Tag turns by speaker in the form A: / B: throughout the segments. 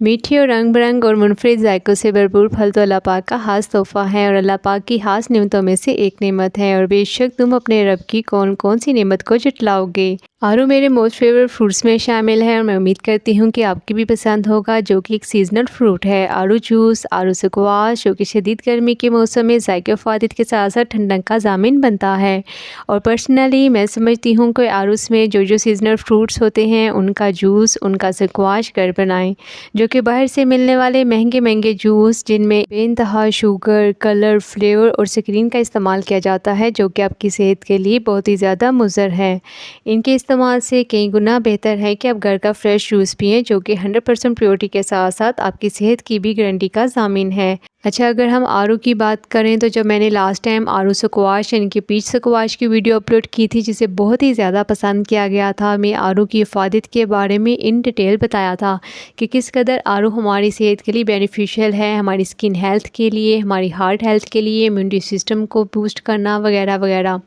A: मीठी और रंग बिरंग और मुनफरिद जायकों से भरपूर फल तो अल्लाह पाक का खास तोहफ़ा है और अल्लाह पाक की खास नेमतों में से एक नेमत है और बेशक तुम अपने रब की कौन कौन सी नेमत को जुटलाओगे। आड़ू मेरे मोस्ट फेवरेट फ्रूट्स में शामिल है और मैं उम्मीद करती हूँ कि आपकी भी पसंद होगा, जो कि एक सीजनल फ्रूट है। आड़ू जूस, आड़ू स्क्वाश, जो कि शदीद गर्मी के मौसम में जायके और फ़ायदे के साथ साथ ठंडक का ज़ामिन बनता है। और पर्सनली मैं समझती हूँ कि आड़ूस में जो जो सीजनल फ्रूट्स होते हैं उनका जूस, उनका स्क्वाश घर बनाएं, जो कि बाहर से मिलने वाले महंगे महंगे जूस जिनमें बेइंतहा शुगर, कलर, फ्लेवर और स्क्रीन का इस्तेमाल किया जाता है, जो कि आपकी सेहत के लिए बहुत ही ज़्यादा मुज़र है। इनके इस्तेमाल से कई गुना बेहतर है कि आप घर का फ्रेश जूस पिएं, जो कि 100% प्योरिटी के साथ साथ आपकी सेहत की भी गारंटी का ज़ामिन है। अच्छा, अगर हम आड़ू की बात करें तो जब मैंने लास्ट टाइम आड़ू स्क्वाश यानी कि पीच स्क्वाश की वीडियो अपलोड की थी, जिसे बहुत ही ज़्यादा पसंद किया गया था, मैं आड़ू की इफ़ादत के बारे में इन डिटेल बताया था कि किस कदर आड़ू हमारी सेहत के लिए बेनिफिशियल है, हमारी स्किन हेल्थ के लिए, हमारी हार्ट हेल्थ के लिए, इम्यूनिटी सिस्टम को बूस्ट करना वगैरह वगैरह।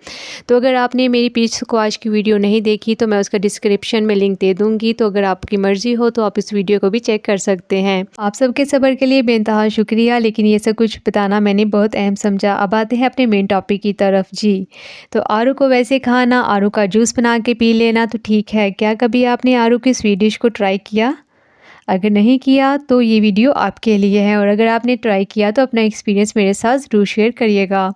A: तो अगर आपने मेरी पीच स्क्वाश की वीडियो नहीं देखी तो मैं उसका डिस्क्रिप्शन में लिंक दे दूँगी, तो अगर आपकी मर्ज़ी हो तो आप इस वीडियो को भी चेक कर सकते हैं। आप सबके सब्र के लिए बेइंतहा शुक्रिया, लेकिन ये सब कुछ बताना मैंने बहुत अहम समझा। अब आते हैं अपने मेन टॉपिक की तरफ। जी, तो आड़ू को वैसे खाना, आड़ू का जूस बना के पी लेना तो ठीक है, क्या कभी आपने आड़ू की स्वीट डिश को ट्राई किया? अगर नहीं किया तो ये वीडियो आपके लिए है, और अगर आपने ट्राई किया तो अपना एक्सपीरियंस मेरे साथ ज़रूर शेयर करिएगा।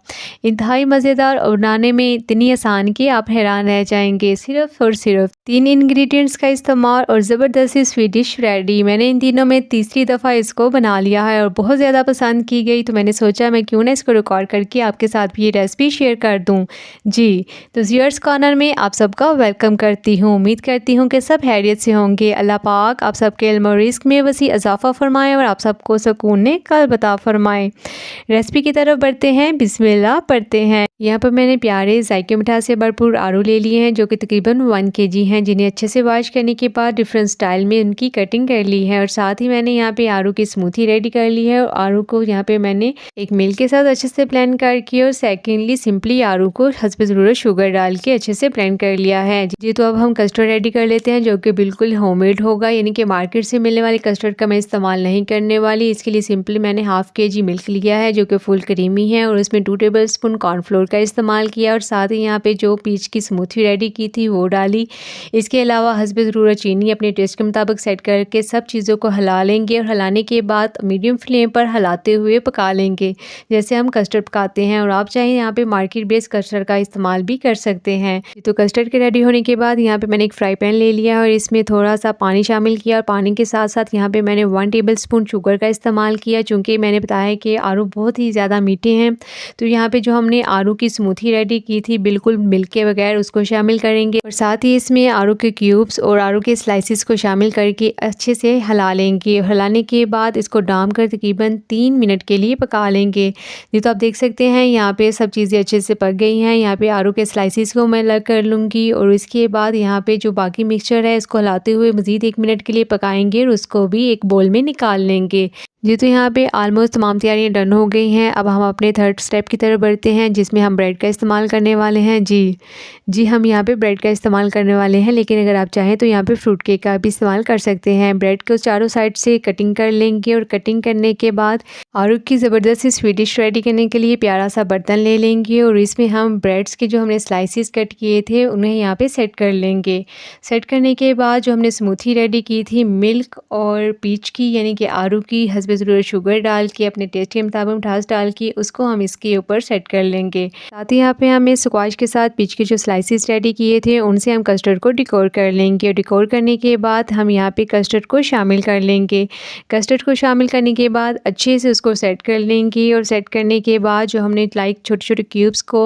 A: इंतहाई मज़ेदार और बनाने में इतनी आसान कि आप हैरान रह जाएंगे। सिर्फ़ और सिर्फ 3 इंग्रेडिएंट्स का इस्तेमाल और ज़बरदस्त स्वीट डिश रेडी। मैंने इन दिनों में तीसरी दफ़ा इसको बना लिया है और बहुत ज़्यादा पसंद की गई, तो मैंने सोचा मैं क्यों ना इसको रिकॉर्ड करके आपके साथ भी ये रेसिपी शेयर कर दूँ। जी, तो व्यूअर्स कॉर्नर में आप सबका वेलकम करती हूँ। उम्मीद करती हूँ कि सब खैरियत से होंगे। अल्लाह पाक आप सबके इल्म और रिस्क में वसी इजाफ़ा फरमाएँ और आप सबको सुकून ने कल्ब अता फरमाएँ। रेसिपी की तरफ बढ़ते हैं, बिस्मिल्लाह पढ़ते हैं। यहाँ पर मैंने प्यारे जायके मिठास से भरपूर आड़ू ले लिए हैं, जो कि तकरीबन 1 kg हैं, जिन्हें अच्छे से वॉश करने के बाद डिफरेंट स्टाइल में उनकी कटिंग कर ली है। और साथ ही मैंने यहाँ पे आड़ू की स्मूथी रेडी कर ली है और आड़ू को यहाँ पे मैंने एक मिल्क के साथ अच्छे से ब्लेंड करके और सेकेंडली सिंपली आड़ू को हस्ब ज़रूरत शुगर डाल के अच्छे से ब्लेंड कर लिया है। जी, तो अब हम कस्टर्ड रेडी कर लेते हैं, जो कि बिल्कुल होममेड होगा, यानी कि मार्केट से मिलने वाले कस्टर्ड का मैं इस्तेमाल नहीं करने वाली। इसके लिए सिंपली मैंने हाफ kg मिल्क लिया है, जो कि फुल क्रीमी है, और उसमें 2 टेबलस्पून कॉर्नफ्लोर का इस्तेमाल किया और साथ ही यहाँ पे जो पीच की स्मूथी रेडी की थी वो डाली। इसके अलावा हस्ब ज़रूरत चीनी अपने टेस्ट के मुताबिक सेट करके सब चीज़ों को हिला लेंगे और हिलाने के बाद मीडियम फ्लेम पर हिलाते हुए पका लेंगे, जैसे हम कस्टर्ड पकाते हैं। और आप चाहें यहाँ पे मार्केट बेस्ड कस्टर्ड का इस्तेमाल भी कर सकते हैं। तो कस्टर्ड के रेडी होने के बाद यहाँ पे मैंने एक फ्राई पैन ले लिया और इसमें थोड़ा सा पानी शामिल किया और पानी के साथ साथ यहाँ पे मैंने 1 टेबलस्पून शुगर का इस्तेमाल किया। चूँकि मैंने बताया कि आड़ू बहुत ही ज़्यादा मीठे हैं, तो यहाँ पे जो हमने आड़ू की स्मूथी रेडी की थी बिल्कुल मिल्क के बगैर, उसको शामिल करेंगे और साथ ही इसमें आड़ू के क्यूब्स और आड़ू के स्लाइसिस को शामिल करके अच्छे से हिला लेंगे। हिलाने के बाद इसको डाम कर तकरीबन 3 मिनट के लिए पका लेंगे। ये तो आप देख सकते हैं यहाँ पे सब चीज़ें अच्छे से पक गई हैं। यहाँ पे आड़ू के स्लाइसिस को मैं अलग कर लूँगी और इसके बाद यहाँ पे जो बाकी मिक्सचर है इसको हिलाते हुए मज़ीद 1 मिनट के लिए पकाएंगे और उसको भी एक बोल में निकाल लेंगे। जी, तो यहाँ पे ऑलमोस्ट तमाम तैयारियाँ डन हो गई हैं। अब हम अपने थर्ड स्टेप की तरफ बढ़ते हैं, जिसमें हम ब्रेड का इस्तेमाल करने वाले हैं। जी, हम यहाँ पे ब्रेड का इस्तेमाल करने वाले हैं, लेकिन अगर आप चाहें तो यहाँ पे फ्रूट केक का भी इस्तेमाल कर सकते हैं। ब्रेड को चारों साइड से कटिंग कर लेंगे और कटिंग करने के बाद आड़ू की ज़बरदस्त स्वीट डिश रेडी करने के लिए प्यारा सा बर्तन ले लेंगे और इसमें हम ब्रेड्स के जो हमने स्लाइसिस कट किए थे उन्हें यहाँ पे सेट कर लेंगे। सेट करने के बाद जो हमने स्मूथी रेडी की थी मिल्क और पीच की, यानी कि आड़ू की हस्ब ज़रूरत शुगर डाल के अपने टेस्ट के मुताबिक मिठास डाल के उसको हम इसके ऊपर सेट कर लेंगे। साथ ही यहाँ पे हमें स्क्वाश के साथ पीच के जो स्लाइसिस रेडी किए थे उनसे हम कस्टर्ड को डेकोर कर लेंगे और डेकोर करने के बाद हम यहाँ पे कस्टर्ड को शामिल कर लेंगे। कस्टर्ड को शामिल करने के बाद अच्छे से उसको सेट कर लेंगे और सेट करने के बाद जो हमने छोटे छोटे क्यूब्स को